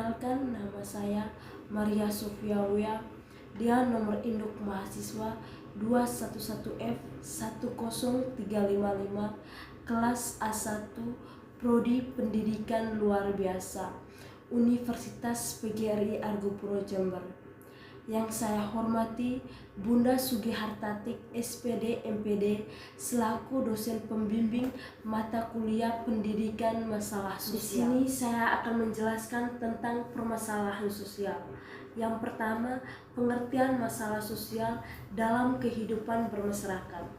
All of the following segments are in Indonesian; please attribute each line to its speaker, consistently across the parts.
Speaker 1: Perkenalkan, nama saya Maria Sofiawia dengan nomor induk mahasiswa 211F10355 kelas A1 Prodi Pendidikan Luar Biasa Universitas PGRI Argopuro Jember. Yang saya hormati Bunda Sugihartatik SPD MPD selaku dosen pembimbing mata kuliah pendidikan masalah sosial. Di sini saya akan menjelaskan tentang permasalahan sosial. Yang pertama, pengertian masalah sosial dalam kehidupan bermasyarakat.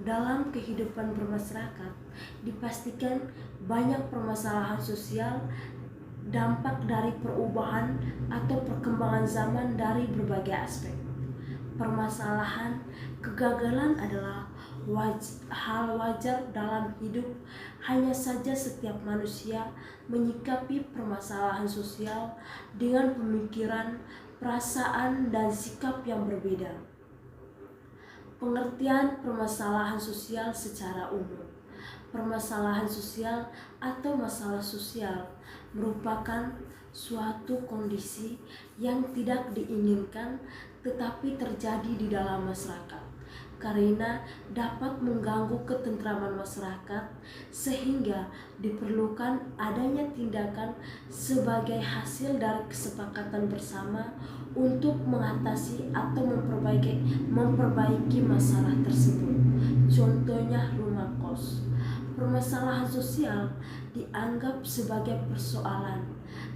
Speaker 1: Dalam kehidupan bermasyarakat, dipastikan banyak permasalahan sosial dampak dari perubahan atau perkembangan zaman dari berbagai aspek. Permasalahan kegagalan adalah hal wajar dalam hidup, hanya saja setiap manusia menyikapi permasalahan sosial dengan pemikiran, perasaan, dan sikap yang berbeda. Pengertian permasalahan sosial secara umum. Permasalahan sosial atau masalah sosial merupakan suatu kondisi yang tidak diinginkan tetapi terjadi di dalam masyarakat karena dapat mengganggu ketentraman masyarakat, sehingga diperlukan adanya tindakan sebagai hasil dari kesepakatan bersama untuk mengatasi atau memperbaiki masalah tersebut. Contohnya rumah kos. Permasalahan sosial dianggap sebagai persoalan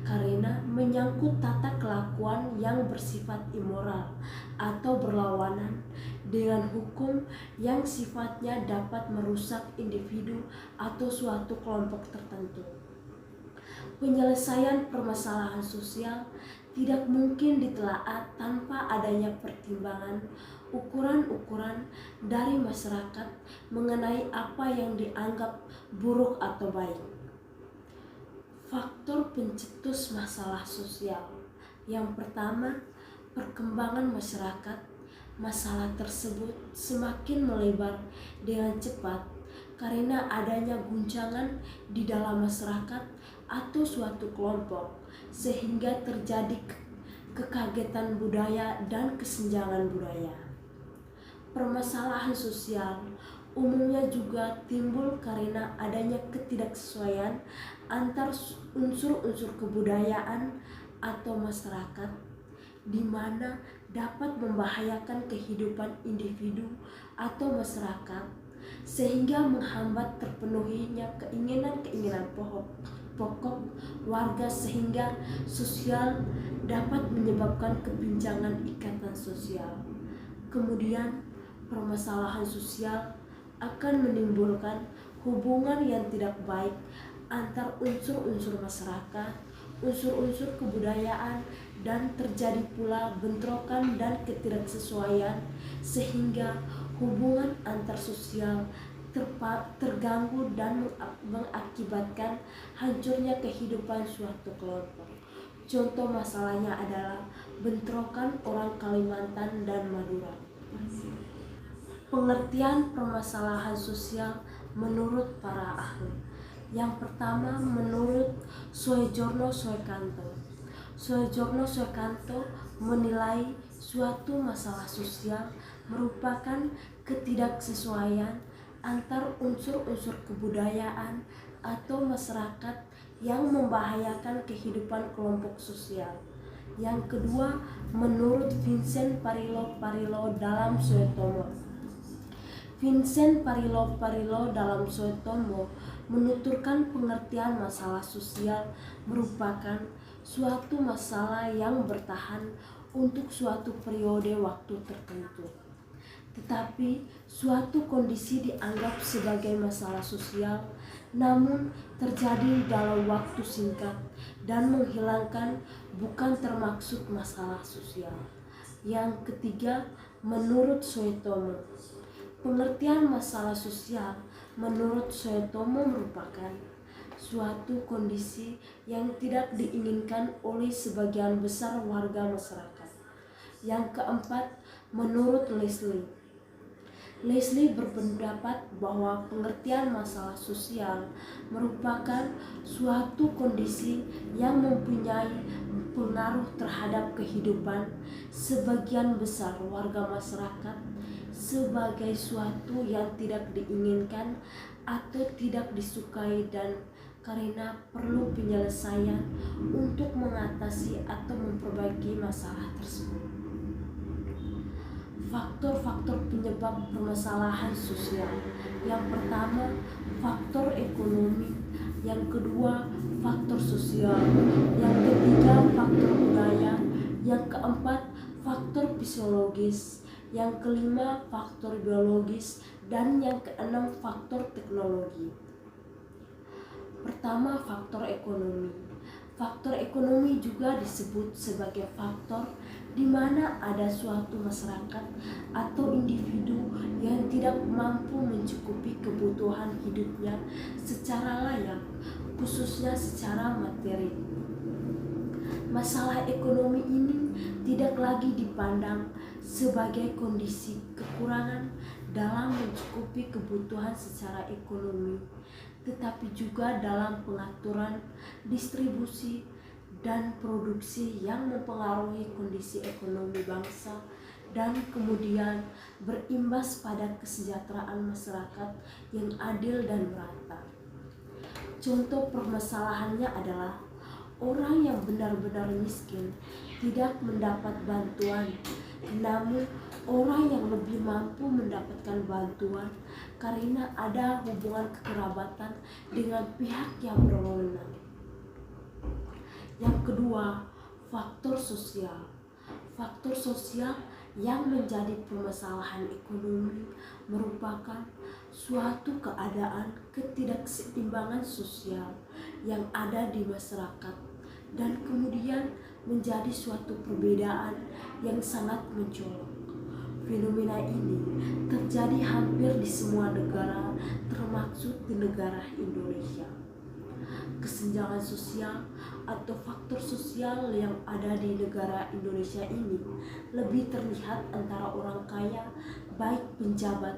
Speaker 1: karena menyangkut tata kelakuan yang bersifat immoral atau berlawanan dengan hukum yang sifatnya dapat merusak individu atau suatu kelompok tertentu. Penyelesaian permasalahan sosial tidak mungkin ditelaah tanpa adanya pertimbangan ukuran-ukuran dari masyarakat mengenai apa yang dianggap buruk atau baik. Faktor pencetus masalah sosial. Yang pertama, perkembangan masyarakat. Masalah tersebut semakin melebar dengan cepat karena adanya guncangan di dalam masyarakat atau suatu kelompok, sehingga terjadi kekagetan budaya dan kesenjangan budaya. Permasalahan sosial umumnya juga timbul karena adanya ketidaksesuaian antar unsur-unsur kebudayaan atau masyarakat, di mana dapat membahayakan kehidupan individu atau masyarakat, sehingga menghambat terpenuhinya keinginan-keinginan pokok warga, sehingga sosial dapat menyebabkan kepinjangan ikatan sosial. Kemudian permasalahan sosial akan menimbulkan hubungan yang tidak baik antar unsur-unsur masyarakat, unsur-unsur kebudayaan, dan terjadi pula bentrokan dan ketidaksesuaian, sehingga hubungan antar sosial terganggu dan mengakibatkan hancurnya kehidupan suatu kelompok. Contoh masalahnya adalah bentrokan orang Kalimantan dan Madura. Pengertian permasalahan sosial menurut para ahli. Yang pertama, menurut Soejourno Soekanto. Soejourno Soekanto menilai suatu masalah sosial merupakan ketidaksesuaian antar unsur-unsur kebudayaan atau masyarakat yang membahayakan kehidupan kelompok sosial. Yang kedua, menurut Vincent Parilo dalam Soetomo. Vincent Parilo dalam Soetomo menuturkan pengertian masalah sosial merupakan suatu masalah yang bertahan untuk suatu periode waktu tertentu. Tetapi suatu kondisi dianggap sebagai masalah sosial, namun terjadi dalam waktu singkat dan menghilangkan bukan termaksud masalah sosial. Yang ketiga, menurut Soetomo, pengertian masalah sosial menurut Soetomo merupakan suatu kondisi yang tidak diinginkan oleh sebagian besar warga masyarakat. Yang keempat, menurut Leslie, Leslie berpendapat bahwa pengertian masalah sosial merupakan suatu kondisi yang mempunyai pengaruh terhadap kehidupan sebagian besar warga masyarakat sebagai suatu yang tidak diinginkan atau tidak disukai dan karena perlu penyelesaian untuk mengatasi atau memperbaiki masalah tersebut. Faktor-faktor penyebab permasalahan sosial. Yang pertama, faktor ekonomi. Yang kedua, faktor sosial. Yang ketiga, faktor budaya. Yang keempat, faktor psikologis. Yang kelima, faktor biologis. Dan yang keenam, faktor teknologi. Pertama, faktor ekonomi. Faktor ekonomi juga disebut sebagai faktor di mana ada suatu masyarakat atau individu yang tidak mampu mencukupi kebutuhan hidupnya secara layak, khususnya secara materi. Masalah ekonomi ini tidak lagi dipandang sebagai kondisi kekurangan dalam mencukupi kebutuhan secara ekonomi, tetapi juga dalam pengaturan distribusi dan produksi yang mempengaruhi kondisi ekonomi bangsa dan kemudian berimbas pada kesejahteraan masyarakat yang adil dan merata. Contoh permasalahannya adalah orang yang benar-benar miskin tidak mendapat bantuan, namun orang yang lebih mampu mendapatkan bantuan karena ada hubungan kekerabatan dengan pihak yang berwenang. Yang kedua, faktor sosial. Faktor sosial yang menjadi permasalahan ekonomi merupakan suatu keadaan ketidakseimbangan sosial yang ada di masyarakat dan kemudian menjadi suatu perbedaan yang sangat mencolok. Fenomena ini terjadi hampir di semua negara, termasuk di negara Indonesia. Kesenjangan sosial atau faktor sosial yang ada di negara Indonesia ini lebih terlihat antara orang kaya, baik penjabat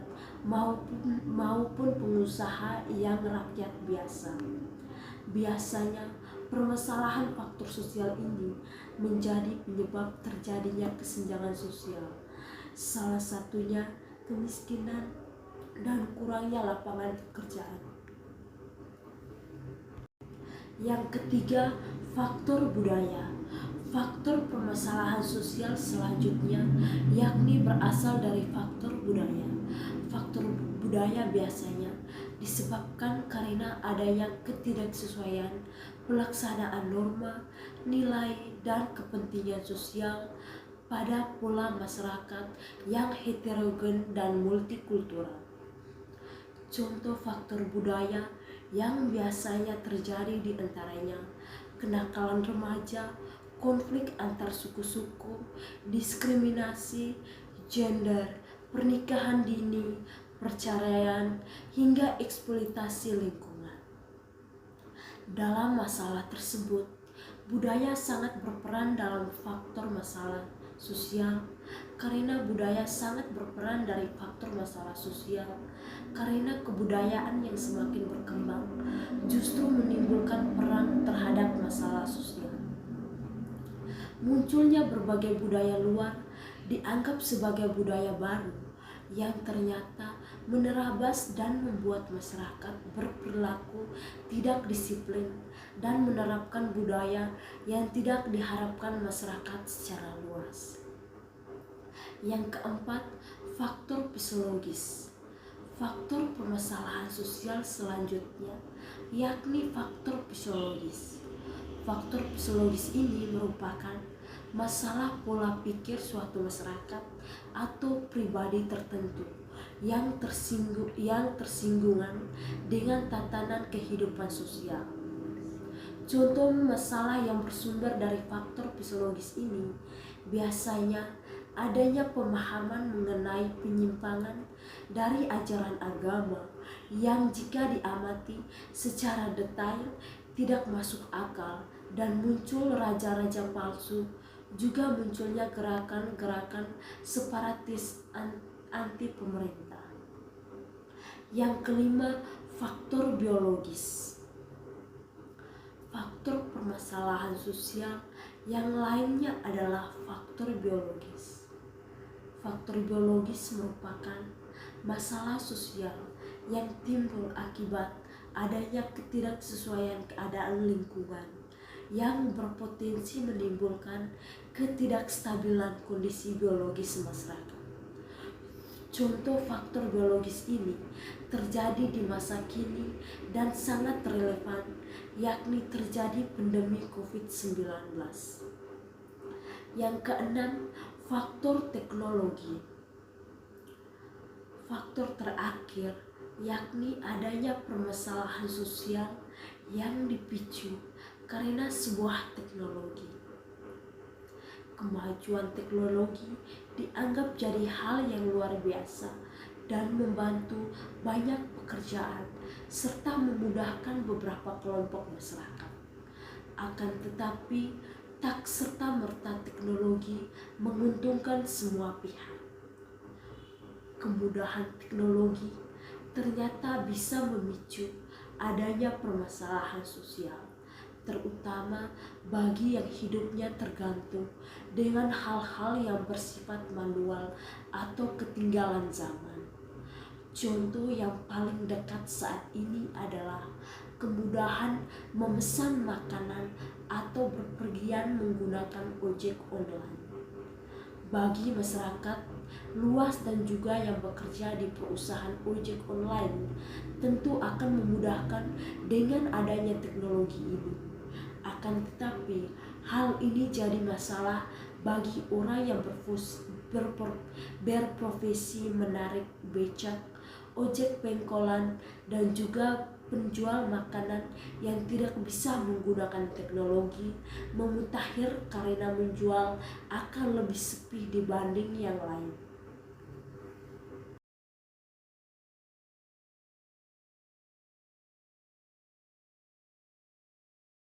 Speaker 1: maupun pengusaha yang rakyat biasa. Biasanya permasalahan faktor sosial ini menjadi penyebab terjadinya kesenjangan sosial. Salah satunya kemiskinan dan kurangnya lapangan pekerjaan. Yang ketiga, faktor budaya. Faktor permasalahan sosial selanjutnya yakni berasal dari faktor budaya. Faktor budaya biasanya disebabkan karena adanya ketidaksesuaian pelaksanaan norma, nilai, dan kepentingan sosial pada pola masyarakat yang heterogen dan multikultural. Contoh faktor budaya yang biasanya terjadi di antaranya kenakalan remaja, konflik antar suku-suku, diskriminasi, gender, pernikahan dini, perceraian, hingga eksploitasi lingkungan. Dalam masalah tersebut, budaya sangat berperan dalam faktor masalah sosial karena budaya sangat berperan dari faktor masalah sosial karena kebudayaan yang semakin berkembang justru menimbulkan perang terhadap masalah sosial. Munculnya berbagai budaya luar dianggap sebagai budaya baru yang ternyata menerabas dan membuat masyarakat berperilaku tidak disiplin dan menerapkan budaya yang tidak diharapkan masyarakat secara luas. Yang keempat, faktor psikologis. Faktor permasalahan sosial selanjutnya yakni faktor psikologis. Faktor psikologis ini merupakan masalah pola pikir suatu masyarakat atau pribadi tertentu yang tersinggungan dengan tatanan kehidupan sosial. Contoh masalah yang bersumber dari faktor psikologis ini biasanya adanya pemahaman mengenai penyimpangan dari ajaran agama yang jika diamati secara detail tidak masuk akal dan muncul raja-raja palsu, juga munculnya gerakan-gerakan separatis anti pemerintah. Yang kelima, faktor biologis. Faktor permasalahan sosial yang lainnya adalah faktor biologis. Faktor biologis merupakan masalah sosial yang timbul akibat adanya ketidaksesuaian keadaan lingkungan yang berpotensi menimbulkan ketidakstabilan kondisi biologis masyarakat. Contoh faktor biologis ini terjadi di masa kini dan sangat relevan, yakni terjadi pandemi COVID-19. Yang keenam, faktor teknologi. Faktor terakhir yakni adanya permasalahan sosial yang dipicu karena sebuah teknologi. Kemajuan teknologi dianggap jadi hal yang luar biasa dan membantu banyak pekerjaan serta memudahkan beberapa kelompok masyarakat. Akan tetapi, tak serta-merta teknologi menguntungkan semua pihak. Kemudahan teknologi ternyata bisa memicu adanya permasalahan sosial, terutama bagi yang hidupnya tergantung dengan hal-hal yang bersifat manual atau ketinggalan zaman. Contoh yang paling dekat saat ini adalah kemudahan memesan makanan atau berpergian menggunakan ojek online. Bagi masyarakat luas dan juga yang bekerja di perusahaan ojek online, tentu akan memudahkan dengan adanya teknologi ini. Akan tetapi, hal ini jadi masalah bagi orang yang berprofesi menarik becak, ojek pengkolan, dan juga penjual makanan yang tidak bisa menggunakan teknologi, memutakhir karena menjual akan lebih sepi dibanding yang lain.